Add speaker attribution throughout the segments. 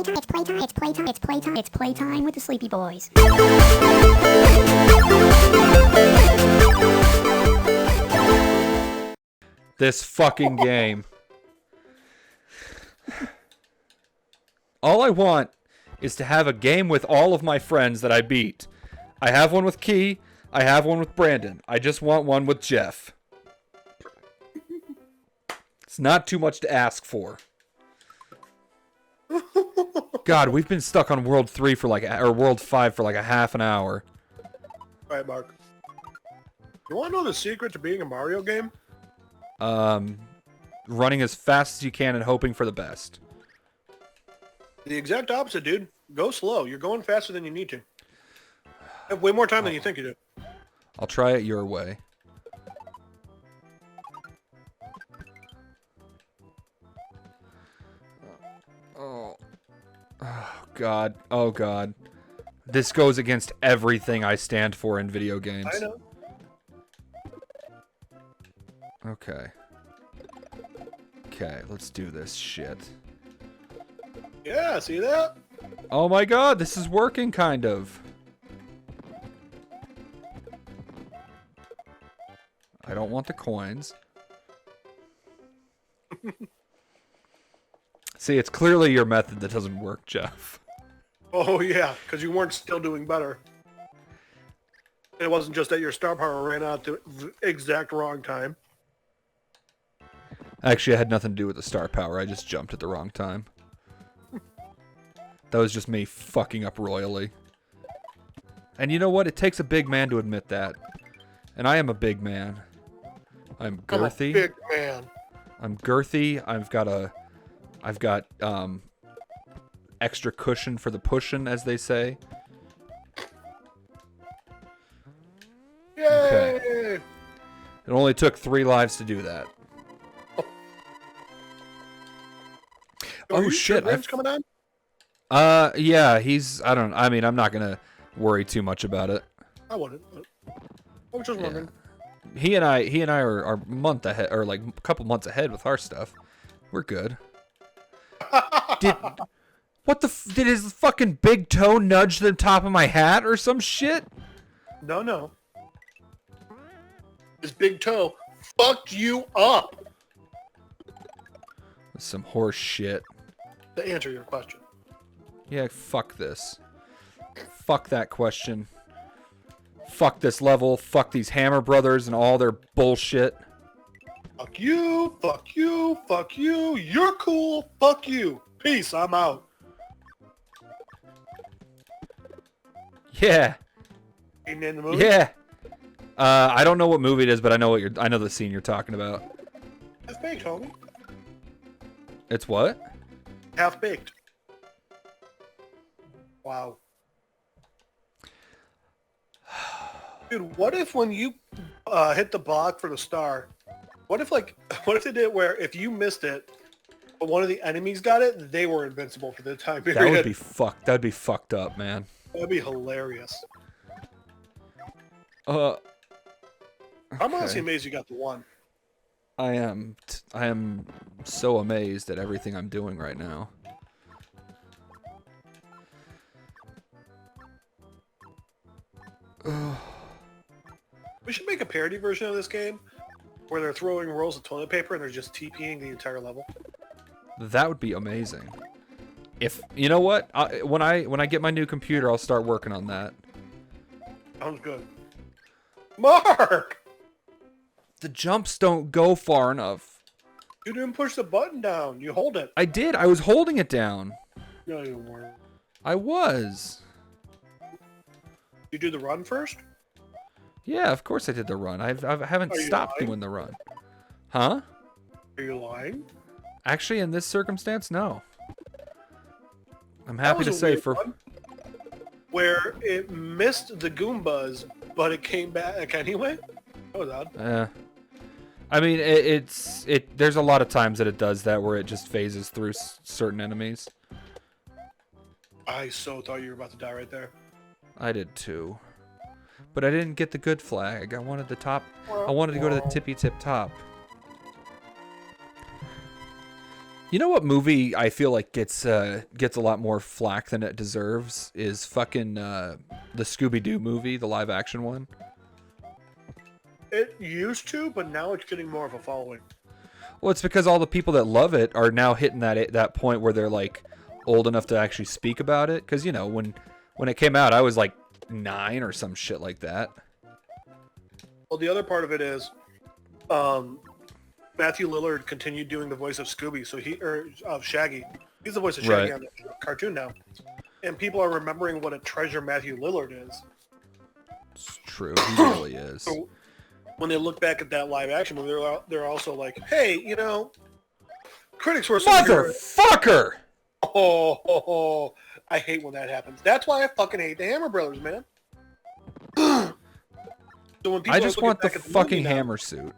Speaker 1: playtime. It's playtime. It's playtime. It's playtime. It's playtime with the Sleepy Boys.
Speaker 2: This fucking game. All I want is to have a game with all of my friends that I beat. I have one with Key. I have one with Brandon. I just want one with Jeff. It's not too much to ask for. God, we've been stuck on World 3 for like, or World 5 for like a half an hour.
Speaker 3: Alright, Mark. You want to know the secret to being a Mario game?
Speaker 2: Running as fast as you can and hoping for the best.
Speaker 3: The exact opposite, dude. Go slow. You're going faster than you need to. You have way more time than you think you do.
Speaker 2: I'll try it your way. Oh. Oh, God. Oh, God. This goes against everything I stand for in video games.
Speaker 3: I know.
Speaker 2: Okay. Okay, let's do this shit.
Speaker 3: Yeah, see that?
Speaker 2: Oh my God, this is working, kind of. I don't want the coins. See, it's clearly your method that doesn't work, Jeff.
Speaker 3: Oh, yeah, because you weren't still doing better. It wasn't just that your star power ran out at the exact wrong time.
Speaker 2: Actually, it had nothing to do with the star power. I just jumped at the wrong time. That was just me fucking up royally. And you know what? It takes a big man to admit that. And I am a big man. I'm girthy.
Speaker 3: I'm a big man.
Speaker 2: I'm girthy. I've got extra cushion for the pushin', as they say.
Speaker 3: Yay!
Speaker 2: Okay. It only took 3 lives to do that. Oh shit!
Speaker 3: I've coming on.
Speaker 2: Yeah, I mean, I'm not gonna worry too much about it.
Speaker 3: I wouldn't. I was just wondering.
Speaker 2: He and I are a month ahead, or like a couple months ahead with our stuff. We're good. Did his fucking big toe nudge the top of my hat or some shit?
Speaker 3: No. His big toe fucked you up.
Speaker 2: Some horse shit.
Speaker 3: To answer your question.
Speaker 2: Yeah, fuck this. Fuck that question. Fuck this level. Fuck these Hammer Brothers and all their bullshit.
Speaker 3: Fuck you. Fuck you. Fuck you. You're cool. Fuck you. Peace. I'm out.
Speaker 2: Yeah.
Speaker 3: Ain't in the movie?
Speaker 2: Yeah. I don't know what movie it is, but I know the scene you're talking about.
Speaker 3: Half baked, homie.
Speaker 2: It's what?
Speaker 3: Half baked. Wow. Dude, what if when you hit the block for the star, what if they did it where if you missed it, but one of the enemies got it, they were invincible for the time period?
Speaker 2: That would be fucked. That'd be fucked up, man.
Speaker 3: That'd be hilarious.
Speaker 2: Okay.
Speaker 3: I'm honestly amazed you got the one.
Speaker 2: I am so amazed at everything I'm doing right now.
Speaker 3: We should make a parody version of this game where they're throwing rolls of toilet paper and they're just TPing the entire level.
Speaker 2: That would be amazing. If you know what, when I get my new computer, I'll start working on that.
Speaker 3: Sounds good. Mark!
Speaker 2: The jumps don't go far enough.
Speaker 3: You didn't push the button down. You hold it.
Speaker 2: I did. I was holding it down.
Speaker 3: No, you weren't.
Speaker 2: I was.
Speaker 3: You do the run first?
Speaker 2: Yeah, of course I did the run. I haven't stopped doing the run. Huh?
Speaker 3: Are you lying?
Speaker 2: Actually, in this circumstance, no. I'm happy to say for...
Speaker 3: Where it missed the Goombas, but it came back anyway? That was odd.
Speaker 2: I mean, there's a lot of times that it does that where it just phases through certain enemies.
Speaker 3: I so thought you were about to die right there.
Speaker 2: I did too. But I didn't get the good flag. I wanted the top. I wanted to go to the tippy tip top. You know what movie I feel like gets a lot more flack than it deserves is fucking the Scooby-Doo movie, the live action one.
Speaker 3: It used to, but now it's getting more of a following.
Speaker 2: Well, it's because all the people that love it are now hitting that point where they're like old enough to actually speak about it. Because you know when it came out, I was like 9 or some shit like that.
Speaker 3: Well, the other part of it is, Matthew Lillard continued doing the voice of Scooby, so of Shaggy. He's the voice of Shaggy on the cartoon now, and people are remembering what a treasure Matthew Lillard is.
Speaker 2: It's true, he really is.
Speaker 3: So when they look back at that live action movie, they're also like, "Hey, you know, critics were
Speaker 2: motherfucker."
Speaker 3: Oh, I hate when that happens. That's why I fucking hate the Hammer Brothers, man. So when people
Speaker 2: I just want the fucking hammer suit.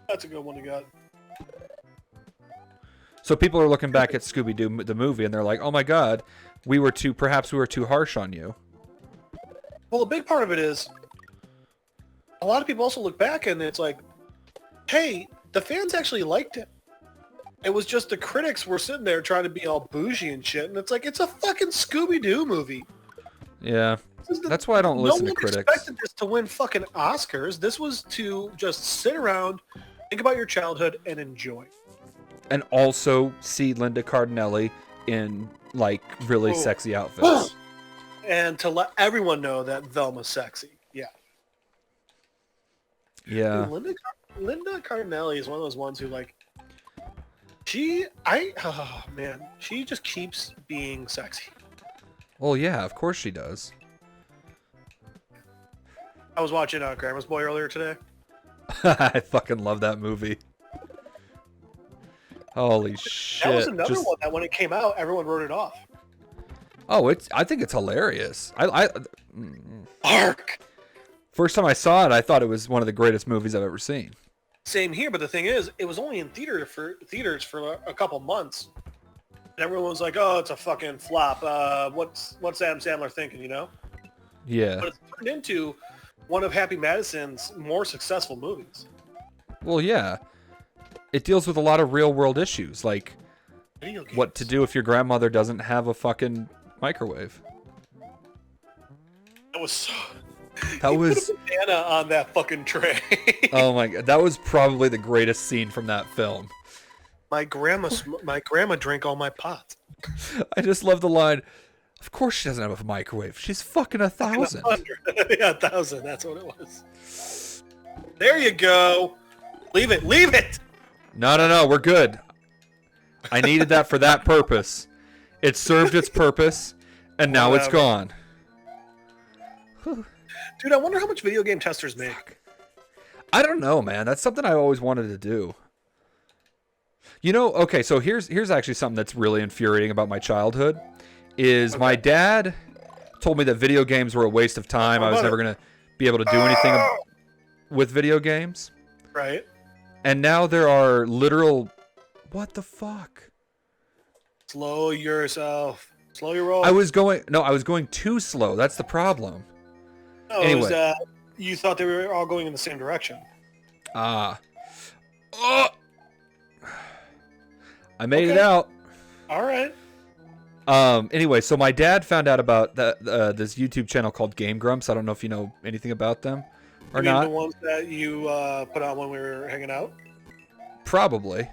Speaker 3: That's a good one to get.
Speaker 2: So people are looking back at Scooby-Doo the movie and they're like, "Oh my god, perhaps we were too harsh on you."
Speaker 3: Well, a big part of it is a lot of people also look back and it's like, "Hey, the fans actually liked it. It was just the critics were sitting there trying to be all bougie and shit." And it's like, it's a fucking Scooby-Doo movie.
Speaker 2: Yeah. That's why I don't listen to critics.
Speaker 3: No one expected this to win fucking Oscars. This was to just sit around, think about your childhood, and enjoy.
Speaker 2: And also see Linda Cardinelli in, like, really sexy outfits.
Speaker 3: And to let everyone know that Velma's sexy. Yeah.
Speaker 2: Yeah.
Speaker 3: Dude, Linda Cardinelli is one of those ones who, like, she just keeps being sexy.
Speaker 2: Well, yeah, of course she does.
Speaker 3: I was watching Grandma's Boy earlier today.
Speaker 2: I fucking love that movie. Holy shit.
Speaker 3: That was another one that when it came out, everyone wrote it off.
Speaker 2: Oh, I think it's hilarious.
Speaker 3: Ark!
Speaker 2: First time I saw it, I thought it was one of the greatest movies I've ever seen.
Speaker 3: Same here, but the thing is, it was only in theaters for a couple months. And everyone was like, "Oh, it's a fucking flop. What's Adam Sandler thinking?" You know?
Speaker 2: Yeah.
Speaker 3: But it's turned into one of Happy Madison's more successful movies.
Speaker 2: Well, yeah. It deals with a lot of real world issues, like what to do if your grandmother doesn't have a fucking microwave.
Speaker 3: That was
Speaker 2: That was
Speaker 3: put a banana on that fucking tray.
Speaker 2: Oh my god, that was probably the greatest scene from that film.
Speaker 3: My grandma drank all my pots.
Speaker 2: I just love the line. Of course she doesn't have a microwave. She's fucking 1,000.
Speaker 3: Yeah, 1,000. That's what it was. There you go. Leave it. Leave it.
Speaker 2: No. We're good. I needed that for that purpose. It served its purpose, and now it's gone.
Speaker 3: Dude, I wonder how much video game testers make.
Speaker 2: I don't know, man. That's something I always wanted to do. You know, okay, so here's actually something that's really infuriating about my childhood. My dad told me that video games were a waste of time. I was never going to be able to do anything with video games.
Speaker 3: Right.
Speaker 2: And now there are literal... What the fuck?
Speaker 3: Slow yourself. Slow your roll.
Speaker 2: I was going too slow. That's the problem.
Speaker 3: No,
Speaker 2: anyway.
Speaker 3: It was, you thought they were all going in the same direction.
Speaker 2: I made it out.
Speaker 3: All right.
Speaker 2: Anyway, so my dad found out about this YouTube channel called Game Grumps. I don't know if you know anything about them or not.
Speaker 3: The ones that you put on when we were hanging out?
Speaker 2: Probably.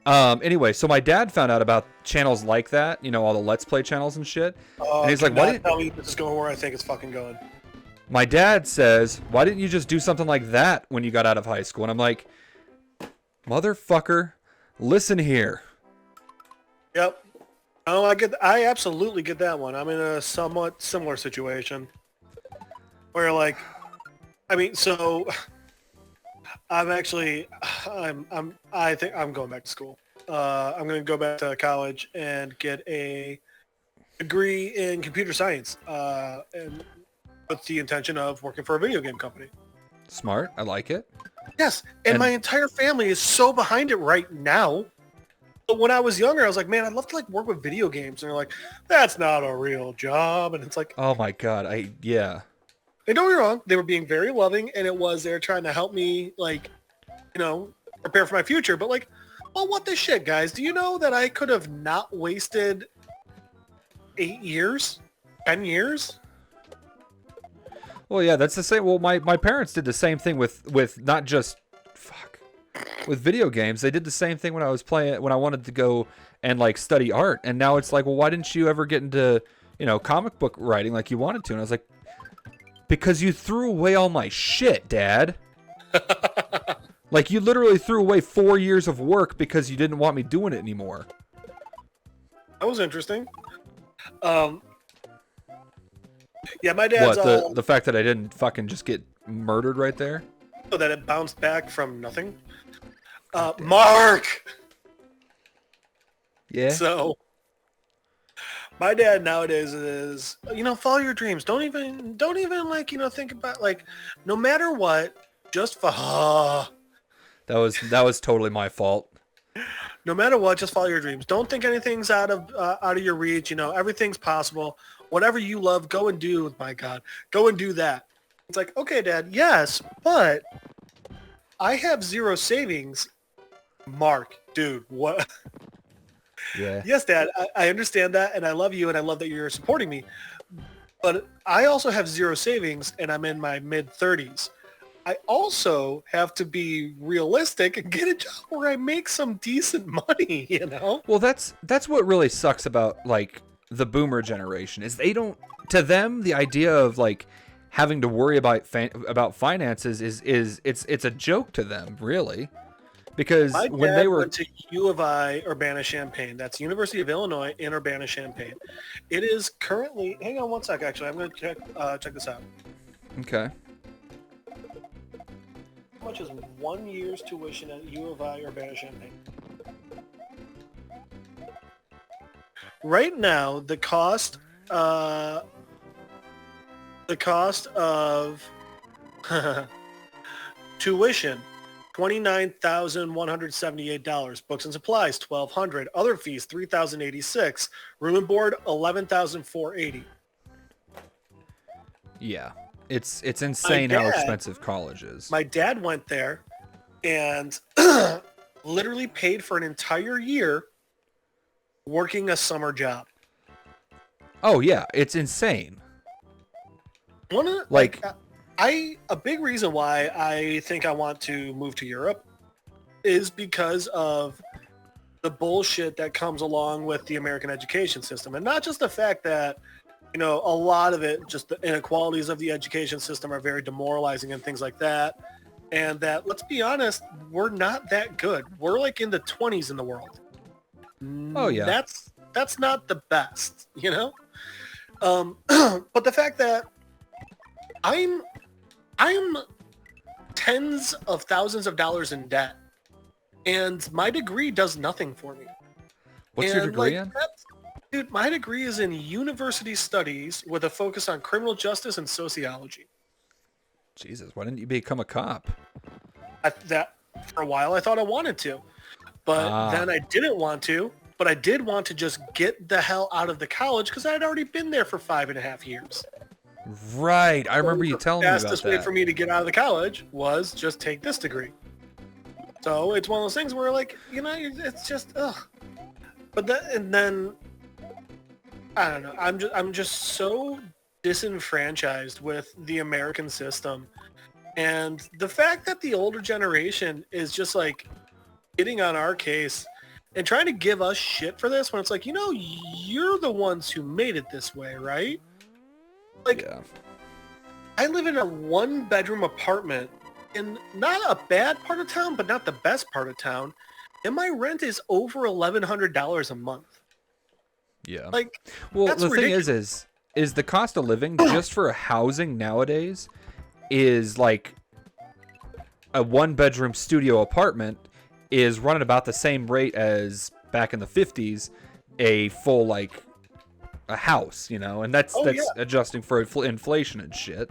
Speaker 2: Anyway, so my dad found out about channels like that, you know, all the Let's Play channels and shit. And he's like, "Why didn't
Speaker 3: tell me this is going where I think it's fucking going?"
Speaker 2: My dad says, "Why didn't you just do something like that when you got out of high school?" And I'm like, "Motherfucker, listen here."
Speaker 3: Yep. Oh, I absolutely get that one. I'm in a somewhat similar situation where, like, I mean, so I think I'm going back to school. I'm going to go back to college and get a degree in computer science, and with the intention of working for a video game company.
Speaker 2: Smart. I like it.
Speaker 3: Yes, and my entire family is so behind it right now. But when I was younger, I was like, man, I'd love to like work with video games. And they're like, that's not a real job. And it's like,
Speaker 2: oh my God. Yeah.
Speaker 3: And don't get me wrong. They were being very loving and they were trying to help me, like, you know, prepare for my future. But like, Well, what the shit, guys? Do you know that I could have not wasted 8 years? 10 years?
Speaker 2: Well, yeah, that's the same. Well, my parents did the same thing with not just with video games. They did the same thing when I was playing when I wanted to go and like study art. And now it's like, well, why didn't you ever get into, comic book writing like you wanted to? And I was like, because you threw away all my shit, Dad. Like, you literally threw away 4 years of work because you didn't want me doing it anymore.
Speaker 3: That was interesting. Yeah, my dad's
Speaker 2: What, the fact that I didn't fucking just get murdered right there?
Speaker 3: so that it bounced back from nothing. Mark!
Speaker 2: Yeah?
Speaker 3: So, my dad nowadays is, follow your dreams. Don't even like, think about, like, no matter what, just
Speaker 2: That was totally my fault.
Speaker 3: no matter what, just follow your dreams. Don't think anything's out of your reach. Everything's possible. Whatever you love, go and do. My God, go and do that. It's like, okay, Dad, yes, but I have zero savings. Mark, dude, what?
Speaker 2: Yeah.
Speaker 3: Yes, Dad, I understand that, and I love you, and I love that you're supporting me. But I also have zero savings, and I'm in my mid-30s. I also have to be realistic and get a job where I make some decent money,
Speaker 2: Well, that's what really sucks about, like, the boomer generation, is they don't, to them, the idea of, like, having to worry about finances it's a joke to them, really. Because
Speaker 3: My
Speaker 2: when
Speaker 3: dad
Speaker 2: they were
Speaker 3: went to U of I, Urbana-Champaign. That's University of Illinois in Urbana-Champaign. It is currently, hang on one sec, actually. I'm going to check this out.
Speaker 2: Okay.
Speaker 3: How much is 1 year's tuition at U of I, Urbana-Champaign? Right now, the cost of tuition, $29,178. Books and supplies, $1,200. Other fees, $3,086. Room and board, $11,480.
Speaker 2: Yeah. It's insane how expensive college is.
Speaker 3: My dad went there and literally paid for an entire year working a summer job.
Speaker 2: Oh yeah, it's insane.
Speaker 3: A big reason why I think I want to move to Europe is because of the bullshit that comes along with the American education system. And not just the fact that, a lot of it, just the inequalities of the education system are very demoralizing and things like that. And that, let's be honest, we're not that good. We're like in the 20s in the world.
Speaker 2: Oh yeah.
Speaker 3: That's not the best, But the fact that I'm tens of thousands of dollars in debt, and my degree does nothing for me.
Speaker 2: What's your degree in?
Speaker 3: Dude, my degree is in university studies with a focus on criminal justice and sociology.
Speaker 2: Jesus, why didn't you become a cop?
Speaker 3: That for a while I thought I wanted to, but then I didn't want to. But I did want to just get the hell out of the college because I had already been there for 5.5 years.
Speaker 2: Right. I remember you telling me about that.
Speaker 3: The fastest way for me to get out of the college was just take this degree. So it's one of those things where, like, it's just, ugh. But then, I don't know. I'm just so disenfranchised with the American system. And the fact that the older generation is just, like, getting on our case and trying to give us shit for this when it's like, you're the ones who made it this way, right? Like, yeah. I live in a 1-bedroom apartment in not a bad part of town, but not the best part of town. And my rent is over $1,100 a month.
Speaker 2: Yeah.
Speaker 3: Like,
Speaker 2: well, the
Speaker 3: ridiculous.
Speaker 2: Thing is the cost of living just for a housing nowadays is like a 1-bedroom studio apartment is running about the same rate as back in the 50s, a full, like, a house, and that's adjusting for inflation and shit,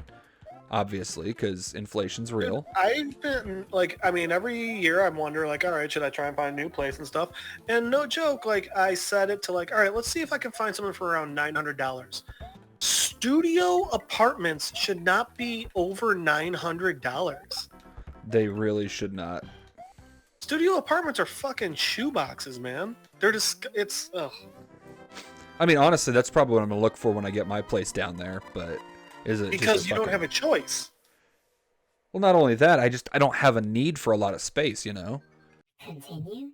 Speaker 2: obviously, because inflation's real.
Speaker 3: I've been, like, every year I'm wondering, like, all right, should I try and find a new place and stuff? And no joke, like, I set it to, like, all right, let's see if I can find something for around $900. Studio apartments should not be over $900.
Speaker 2: They really should not.
Speaker 3: Studio apartments are fucking shoeboxes, man. They're just, it's, ugh.
Speaker 2: I mean, honestly, that's probably what I'm gonna look for when I get my place down there. But is it
Speaker 3: Because
Speaker 2: just
Speaker 3: you don't have a choice.
Speaker 2: Well, not only that, I don't have a need for a lot of space, you know.
Speaker 1: Continue